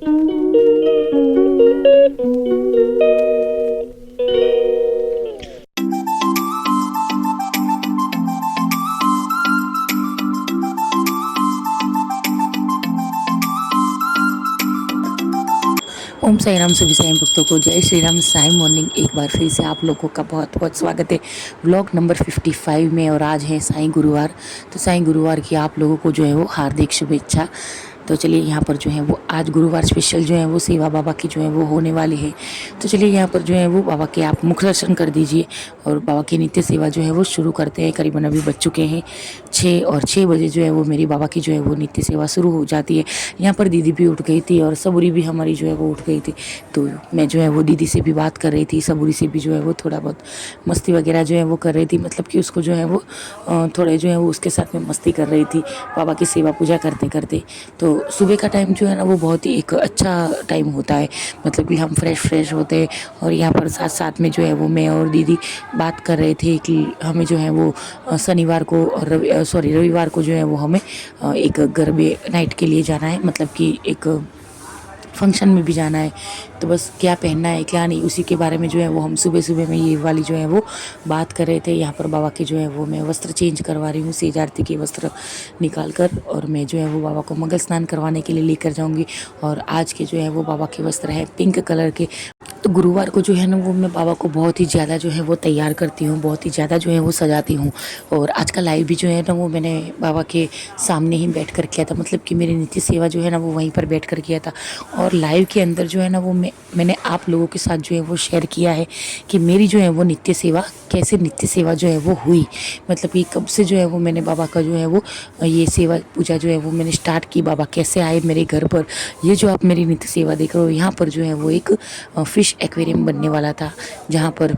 ओम साई राम सभी साईं भक्तों को जय श्री राम। साई मॉर्निंग एक बार फिर से आप लोगों का बहुत बहुत स्वागत है व्लॉग नंबर 55 में। और आज है साईं गुरुवार, तो साईं गुरुवार की आप लोगों को जो है वो हार्दिक शुभेच्छा। तो चलिए यहाँ पर जो है वो आज गुरुवार स्पेशल जो है वो सेवा बाबा की जो है वो होने वाली है। तो चलिए यहाँ पर जो है वो बाबा के आप मुख दर्शन कर दीजिए और बाबा की नित्य सेवा जो है वो शुरू करते हैं। करीबन अभी बज चुके हैं 6 और 6 बजे जो है वो मेरी बाबा की जो है वो नित्य सेवा शुरू हो जाती है। यहाँ पर दीदी भी उठ गई थी और सबूरी भी हमारी जो है वो उठ गई थी। तो मैं जो है वो दीदी से भी बात कर रही थी, सबूरी से भी जो है वो थोड़ा बहुत मस्ती वगैरह जो है वो कर रही थी। मतलब कि उसको जो है वो थोड़े जो है वो उसके साथ में मस्ती कर रही थी बाबा की सेवा पूजा करते करते। तो सुबह का टाइम जो है ना वो बहुत ही एक अच्छा टाइम होता है। मतलब कि हम फ्रेश होते हैं और यहाँ पर साथ साथ में जो है वो मैं और दीदी बात कर रहे थे कि हमें जो है वो शनिवार को और रविवार को जो है वो हमें एक गरबे नाइट के लिए जाना है। मतलब कि एक फंक्शन में भी जाना है। तो बस क्या पहनना है क्या नहीं उसी के बारे में जो है वो हम सुबह सुबह में ये वाली जो है वो बात कर रहे थे। यहाँ पर बाबा के जो है वो मैं वस्त्र चेंज करवा रही हूँ, सेज आरती के वस्त्र निकाल कर, और मैं जो है वो बाबा को मंगल स्नान करवाने के लिए लेकर जाऊँगी। और आज के जो है वो बाबा के वस्त्र हैं पिंक कलर के। तो गुरुवार को जो है ना वो मैं बाबा को बहुत ही ज़्यादा जो है वो तैयार करती हूँ, बहुत ही ज़्यादा जो है वो सजाती हूँ। और आज का लाइव भी जो है ना वो मैंने बाबा के सामने ही बैठ कर किया था। मतलब कि मेरी नित्य सेवा जो है ना वो वहीं पर बैठ कर किया था। और लाइव के अंदर जो है ना वो मैंने आप लोगों के साथ जो है वो शेयर किया है कि मेरी जो है वो नित्य सेवा कैसे नित्य सेवा जो है वो हुई। मतलब कि कब से जो है वो मैंने बाबा का जो है वो ये सेवा पूजा जो है वो मैंने स्टार्ट की, बाबा कैसे आए मेरे घर पर। ये जो आप मेरी नित्य सेवा देख रहे हो, यहाँ पर जो है वो एक फिश एक्वेरियम बनने वाला था, जहाँ पर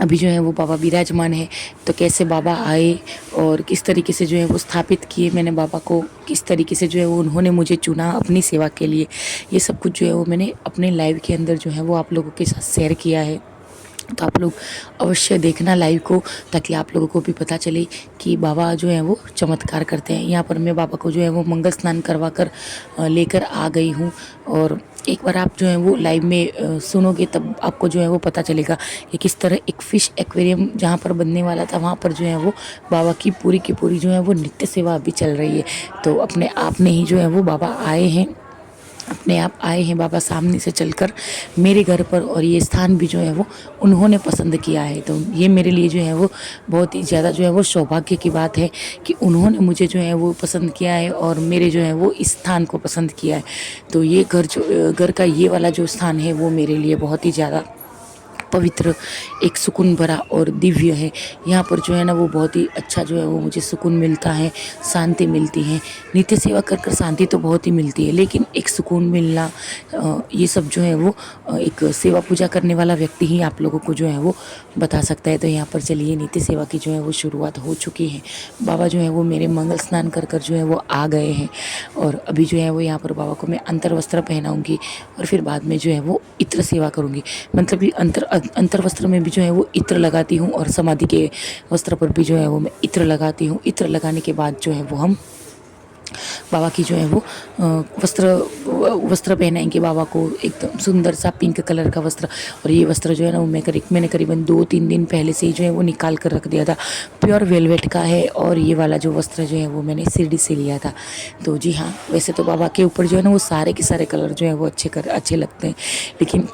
अभी जो है वो बाबा विराजमान है। तो कैसे बाबा आए और किस तरीके से जो है वो स्थापित किए मैंने बाबा को, किस तरीके से जो है वो उन्होंने मुझे चुना अपनी सेवा के लिए, ये सब कुछ जो है वो मैंने अपने लाइव के अंदर जो है वो आप लोगों के साथ शेयर किया है। तो आप लोग अवश्य देखना लाइव को, ताकि आप लोगों को भी पता चले कि बाबा जो है वो चमत्कार करते हैं। यहाँ पर मैं बाबा को जो है वो मंगल स्नान करवा कर लेकर आ गई हूँ। और एक बार आप जो है वो लाइव में सुनोगे तब आपको जो है वो पता चलेगा कि किस तरह एक फ़िश एक्वेरियम जहाँ पर बनने वाला था वहाँ पर जो है वो बाबा की पूरी जो है वो नित्य सेवा अभी चल रही है। तो अपने आप में ही जो है वो बाबा आए हैं, अपने आप आए हैं बाबा सामने से चलकर मेरे घर पर। और ये स्थान भी जो है वो उन्होंने पसंद किया है। तो ये मेरे लिए जो है वो बहुत ही ज़्यादा जो है वो सौभाग्य की बात है कि उन्होंने मुझे जो है वो पसंद किया है और मेरे जो है वो इस स्थान को पसंद किया है। तो ये घर का ये वाला जो स्थान है वो मेरे लिए बहुत ही ज़्यादा पवित्र, एक सुकून भरा और दिव्य है। यहाँ पर जो है ना वो बहुत ही अच्छा जो है वो मुझे सुकून मिलता है, शांति मिलती है। नित्य सेवा कर कर शांति तो बहुत ही मिलती है, लेकिन एक सुकून मिलना ये सब जो है वो एक सेवा पूजा करने वाला व्यक्ति ही आप लोगों को जो है वो बता सकता है। तो यहाँ पर चलिए नित्य सेवा की जो है वो शुरुआत हो चुकी है। बाबा जो है वो मेरे मंगल स्नान कर कर जो है वो आ गए हैं। और अभी जो है वो यहाँ पर बाबा को मैं अंतर वस्त्र पहनाऊँगी और फिर बाद में जो है वो इत्र सेवा करूँगी। मतलब कि अंतर वस्त्र में भी जो है वो इत्र लगाती हूँ और समाधि के वस्त्र पर भी जो है वो मैं इत्र लगाती हूँ। इत्र लगाने के बाद जो है वो हम बाबा की जो है वो वस्त्र पहनाएंगे बाबा को, एकदम सुंदर सा पिंक कलर का वस्त्र। और ये वस्त्र जो है ना वो मैंने करीबन 2-3 दिन पहले से ही जो है वो निकाल कर रख दिया था। प्योर वेलवेट का है और ये वाला जो वस्त्र जो है वो मैंने शिरडी से लिया था। तो जी हाँ, वैसे तो बाबा के ऊपर जो है ना वो सारे के सारे कलर जो है वो अच्छे लगते हैं, लेकिन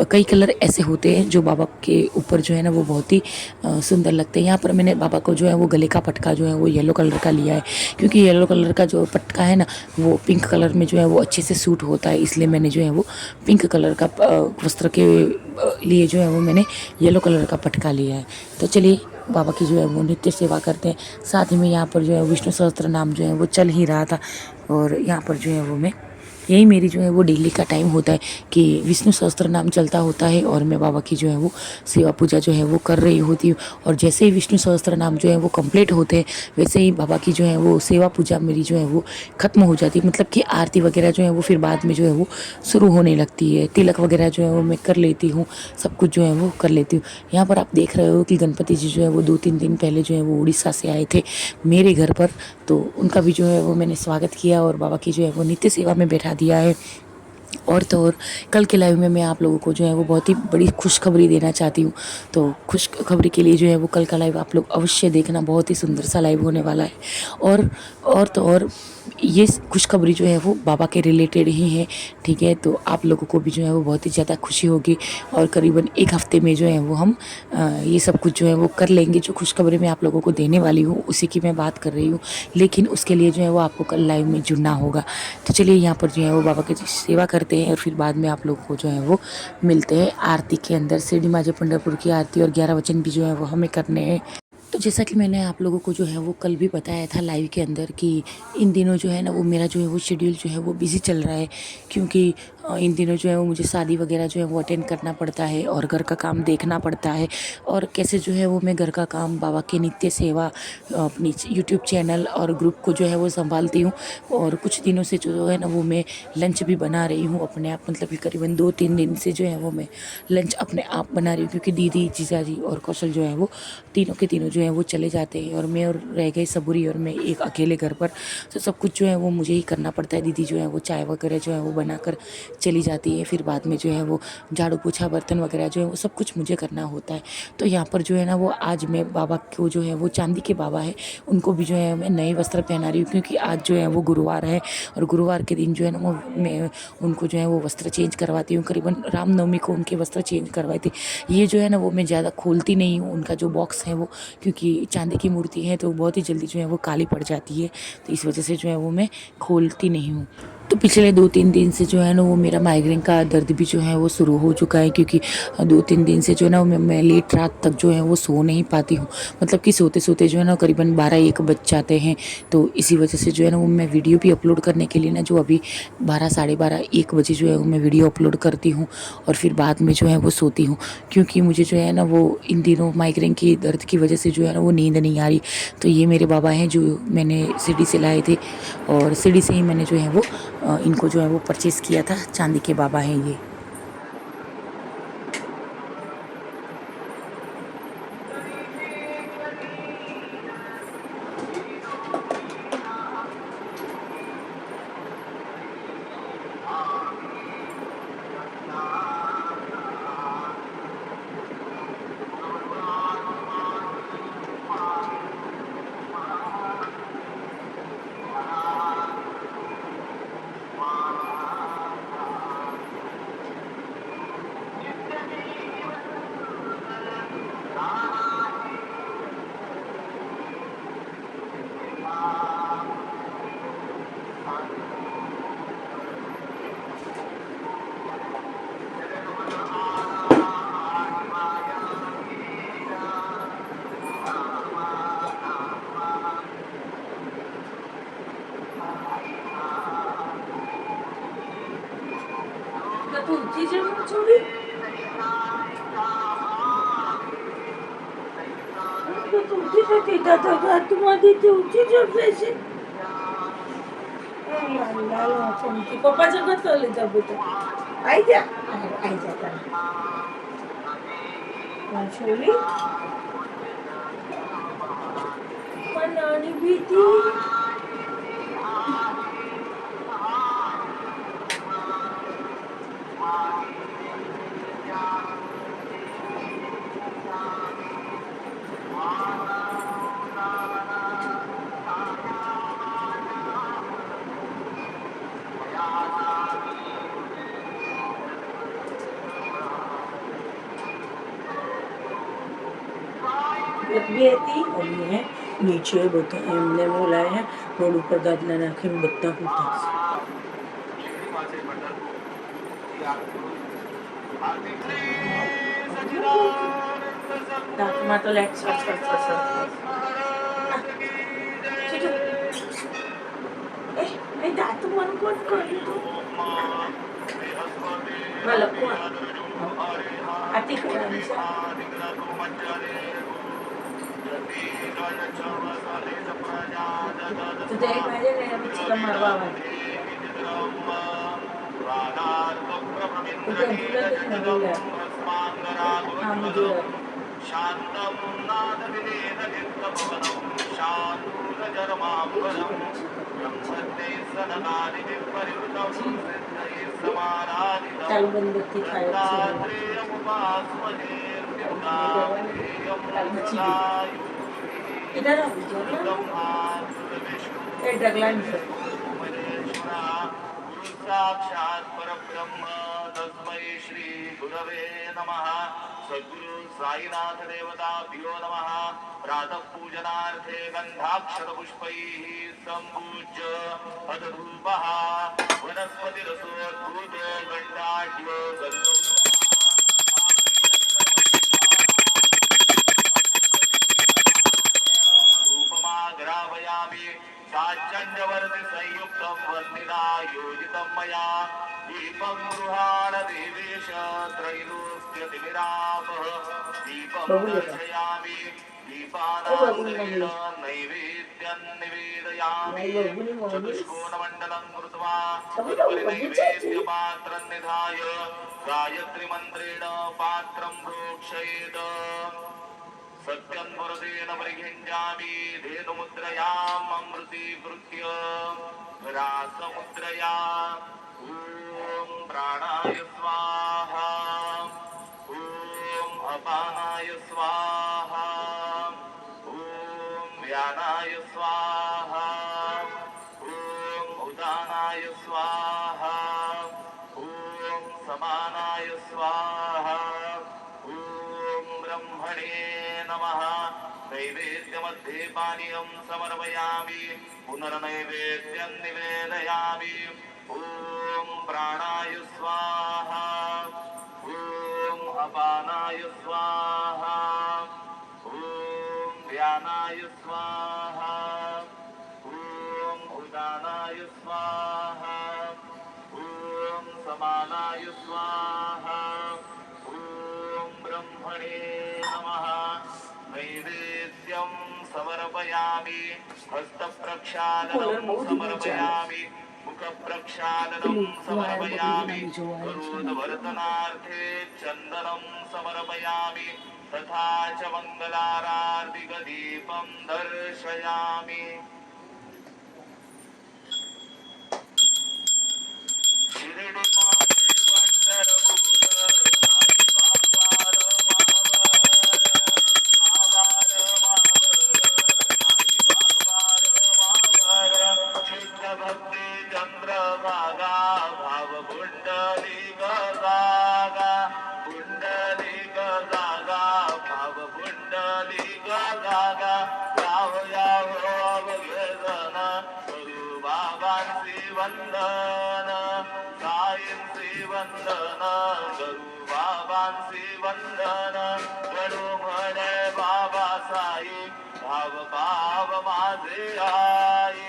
कई कलर ऐसे होते हैं जो बाबा के ऊपर जो है ना वो बहुत ही सुंदर लगते हैं। यहाँ पर मैंने बाबा को जो है वो गले का पटका जो है वो येलो कलर का लिया है, क्योंकि येलो कलर का जो पटका है ना वो पिंक कलर में जो है वो अच्छे से सूट होता है। इसलिए मैंने जो है वो पिंक कलर का वस्त्र के लिए जो है वो मैंने येलो कलर का पटका लिया है। तो चलिए बाबा की जो है वो नित्य सेवा करते हैं। साथ ही में यहाँ पर जो है विष्णु सहस्त्र नाम जो है वो चल ही रहा था। और यहाँ पर जो है वो मैं यही मेरी जो है वो डेली का टाइम होता है कि विष्णु सहस्त्र नाम चलता होता है और मैं बाबा की जो है वो सेवा पूजा जो है वो कर रही होती हूँ। और जैसे ही विष्णु सहस्त्र नाम जो है वो कंप्लीट होते हैं वैसे ही बाबा की जो है वो सेवा पूजा मेरी जो है वो ख़त्म हो जाती है। मतलब कि आरती वगैरह जो है वो फिर बाद में जो है वो शुरू होने लगती है। तिलक वगैरह जो है वो मैं कर लेती हूँ, सब कुछ जो है वो कर लेती हूँ। यहाँ पर आप देख रहे हो कि गणपति जी जो है वो 2-3 दिन पहले जो है वो उड़ीसा से आए थे मेरे घर पर। तो उनका भी जो है वो मैंने स्वागत किया और बाबा की जो है वो नित्य सेवा में बैठा दिया है। और तो और कल के लाइव में मैं आप लोगों को जो है वो बहुत ही बड़ी खुशखबरी देना चाहती हूँ। तो खुशखबरी के लिए जो है वो कल का लाइव आप लोग अवश्य देखना, बहुत ही सुंदर सा लाइव होने वाला है। और तो और ये खुशखबरी जो है वो बाबा के रिलेटेड ही है, ठीक है। तो आप लोगों को भी जो है वो बहुत ही ज़्यादा खुशी होगी और करीबन एक हफ्ते में जो है वो हम ये सब कुछ जो है वो कर लेंगे। जो खुशखबरी मैं आप लोगों को देने वाली हूँ उसी की मैं बात कर रही हूँ, लेकिन उसके लिए जो है वो आपको कल लाइव में जुड़ना होगा। तो चलिए यहाँ पर जो है वो बाबा की सेवा करते हैं और फिर बाद में आप लोगों को जो है वो मिलते हैं आरती के अंदर। शिरडी माजे पंढरपुर की आरती और 11 वचन भी जो है वो हमें करने हैं। तो जैसा कि मैंने आप लोगों को जो है वो कल भी बताया था लाइव के अंदर कि इन दिनों जो है ना वो मेरा जो है वो शेड्यूल जो है वो बिज़ी चल रहा है, क्योंकि इन दिनों जो है वो मुझे शादी वगैरह जो है वो अटेंड करना पड़ता है और घर का काम देखना पड़ता है। और कैसे जो है वो मैं घर का काम, बाबा की नित्य सेवा, अपनी यूट्यूब चैनल और ग्रुप को जो है वो संभालती हूँ। और कुछ दिनों से जो है ना वो मैं लंच भी बना रही हूँ अपने आप, मतलब कि करीबन 2-3 दिन से जो है वो मैं लंच अपने आप बना रही हूँ, क्योंकि दीदी, जीजाजी और कौशल जो है वो तीनों के तीनों जो है वो चले जाते हैं और मैं और रह गई सबूरी और मैं एक अकेले घर पर। तो सब कुछ जो है वो मुझे ही करना पड़ता है। दीदी जो है वो चाय वगैरह जो है वो बनाकर चली जाती है, फिर बाद में जो है वो झाड़ू पोछा बर्तन वगैरह जो है वो सब कुछ मुझे करना होता है। तो यहाँ पर जो है ना वो आज मैं बाबा को जो है वो चांदी के बाबा है उनको भी जो है मैं नए वस्त्र पहना रही हूँ, क्योंकि आज जो है वो गुरुवार है और गुरुवार के दिन जो है ना वो मैं उनको जो है वो वस्त्र चेंज करवाती हूँ। करीबन रामनवमी को उनके वस्त्र चेंज करवाई थी। ये जो है ना वो मैं ज़्यादा खोलती नहीं हूँ उनका जो बॉक्स है वो, क्योंकि चांदी की मूर्ति है तो बहुत ही जल्दी जो है वो काली पड़ जाती है। तो इस वजह से जो है वो मैं खोलती नहीं हूँ। तो पिछले 2-3 दिन से जो है ना वो मेरा माइग्रेन का दर्द भी जो है वो शुरू हो चुका है, क्योंकि 2-3 दिन से जो है ना मैं लेट रात तक जो है वो सो नहीं पाती हूँ। मतलब कि सोते सोते जो है ना करीबन 12-1 बज जाते हैं। तो इसी वजह से जो है ना वो मैं वीडियो भी अपलोड करने के लिए ना जो अभी 12, साढ़े 12-1 बजे जो है वो मैं वीडियो अपलोड करती हूँ और फिर बाद में जो है वो सोती हूँ, क्योंकि मुझे जो है ना वो इन दिनों माइग्रेन की दर्द की वजह से जो है ना वो नींद नहीं आ रही। तो ये मेरे बाबा हैं जो मैंने शिरडी से लाए थे और शिरडी से ही मैंने जो है वो इनको जो है वो परचेज़ किया था। चांदी के बाबा हैं ये। तुमची जेवण छोडी तुमची तर तुम्हाला तुमची जेवणाची पप्पा जगत चालले तब्येत आई द्या आई द्या छोली मनानी भीती भी હતી અને હે નીચે બધા એમને બોલાય હે રોડ ઉપર ગાદલા નાખીને બધા પૂછતા દાંતમાં તો લાઈટ એ દાંત મન કોણ કર્યું તું મતલબ કોણ આતી કરવાની છે તો તે પાડે ને એમ ચીલા મારવા આવે ઉધર ઝુલે ને બોલે હા મુझे शांतं नादविदेन नित्यभवनं शान्तुरजरमाभरणं ब्रह्मते सनकानि विपरीतं सिद्धये समाना तालबंदती इधर साक्षात् परब्रह्म तस्मै श्री गुरवे नमः। सद्गुरु साईनाथ देवताभ्यो नमः। प्रातः पूजनार्थे गन्धाक्षर पुष्पैः सम्पूज्य अधधूपः वनस्पतिरसोद्भूतो गण्डाढ्यो गन्धो ग्रापयामि साचण्डवर्ति संयुक्तं वन्दिना योजितं मया दीपं गृहाण देवेश त्रैलोक्यतिमिरापः दीपं दर्शयामि दीपानान्तरेण नैवेद्यं निवेदयामि चतुष्कोणमण्डलं कृत्वा तदुपरि नैवेद्यपात्रं निधाय गायत्रीमन्त्रेण पात्रं प्रोक्षयेत् सत्यं वरदेन परिघिञ्जामि धेनुमुद्रयाम् अमृतीकृत्य रासमुद्रया ॐ प्राणाय स्वाहा ॐ अपानाय स्वाहा ॐ व्यानाय स्वाहा ॐ उदानाय स्वाहा ॐ समानाय स्वाहा ॐ ब्रह्मणे नमः। नैवेद्यमध्ये पानीयं समर्पयामि पुनर्नैवेद्यं निवेदयामि ॐ प्राणाय स्वाहा ॐ अपानाय स्वाहा ॐ व्यानाय स्वाहा ॐ उदानाय स्वाहा ॐ समानाय स्वाहा ॐ ब्रह्मणे नमः। नैवेद्यं समर्पयामि हस्तप्रक्षालनं समर्पयामि मुखप्रक्षालनं समर्पयामि करोदवर्तनार्थे चन्दनं समर्पयामि तथा च मङ्गलारार्तिकदीपं दर्शयामि। भक्ति चंद्रभागा भाव पुंडलिक जागा पुंडलिक जागा भाव पुंडलिक जागा याव याव अवघेदन गुरु बाबांची वंदन साईंची वंदन गुरु बाबांची वंदन गणू म्हणे बाबा साई भाव भाव माझे आई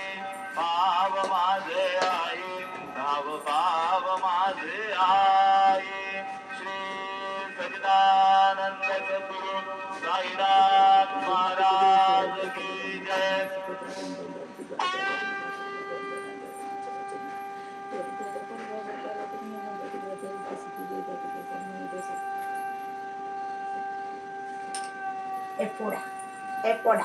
भाव माझे आई भाव भाव माझे आई श्री सच्चिदानंद सद्गुरु साईनाथ महाराज की जय। एपोडा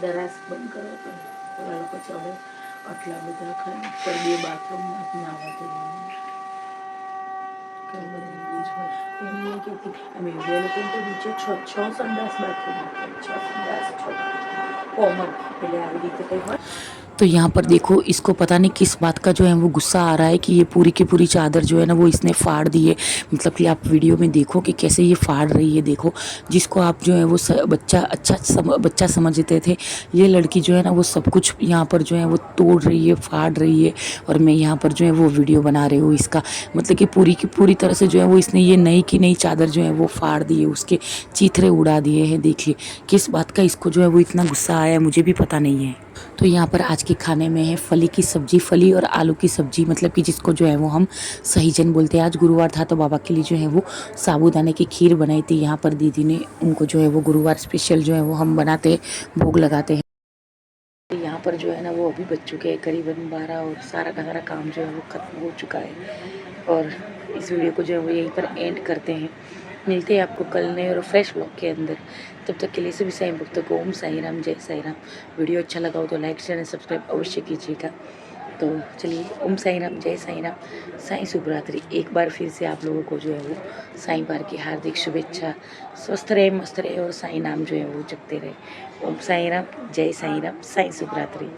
દરાસ બંધ કરો તો થોડા લોકો ચાલે આટલા બધા ખાય પર બે બાથરૂમમાં નાવા તો એમને કહેતી અમે એ લોકો તો નીચે છ સંડાસ બાથરૂમ છ સંડાસ કોમન એટલે આવી રીતે કંઈ હોય। तो यहाँ पर देखो इसको पता नहीं किस बात का जो है वो गुस्सा आ रहा है कि ये पूरी की पूरी चादर जो है ना वो इसने फाड़ दी है। मतलब कि आप वीडियो में देखो कि कैसे ये फाड़ रही है। देखो जिसको आप जो है वो बच्चा समझते थे, ये लड़की जो है ना वो सब कुछ यहाँ पर जो है वो तोड़ रही है, फाड़ रही है। और मैं यहाँ पर जो है वो वीडियो बना रही हूँ इसका। मतलब कि पूरी की पूरी तरह से जो है वो इसने ये नई की नई चादर जो है वो फाड़ दी है, उसके चीथड़े उड़ा दिए हैं। देखिए किस बात का इसको जो है वो इतना गुस्सा आया, मुझे भी पता नहीं है। तो यहाँ पर आज के खाने में है फली की सब्जी, फली और आलू की सब्जी, मतलब कि जिसको जो है वो हम सहीजन बोलते हैं। आज गुरुवार था तो बाबा के लिए जो है वो साबूदाने की खीर बनाई थी। यहाँ पर दीदी ने उनको जो है वो गुरुवार स्पेशल जो है वो हम बनाते भोग लगाते हैं। पर जो है ना वो अभी बज चुके हैं करीबन 12 और सारा का सारा काम जो है वो ख़त्म हो चुका है। और इस वीडियो को जो है वो यहीं पर एंड करते हैं। मिलते हैं आपको कल नए और फ्रेश व्लॉग के अंदर। तब तक के लिए सभी साईं भक्तों को ओम साई राम, जय साई राम। वीडियो अच्छा लगा हो तो लाइक शेयर एंड सब्सक्राइब अवश्य कीजिएगा। तो चलिए ओम साई राम, जय साई राम, साईं शुभरात्रि। एक बार फिर से आप लोगों को जो है वो साईं बार की हार्दिक शुभेच्छा। स्वस्थ रहे, मस्त रहे और साईं नाम जो है वो जपते रहे। ओम साई राम, जय साई राम, साईं शुभरात्रि।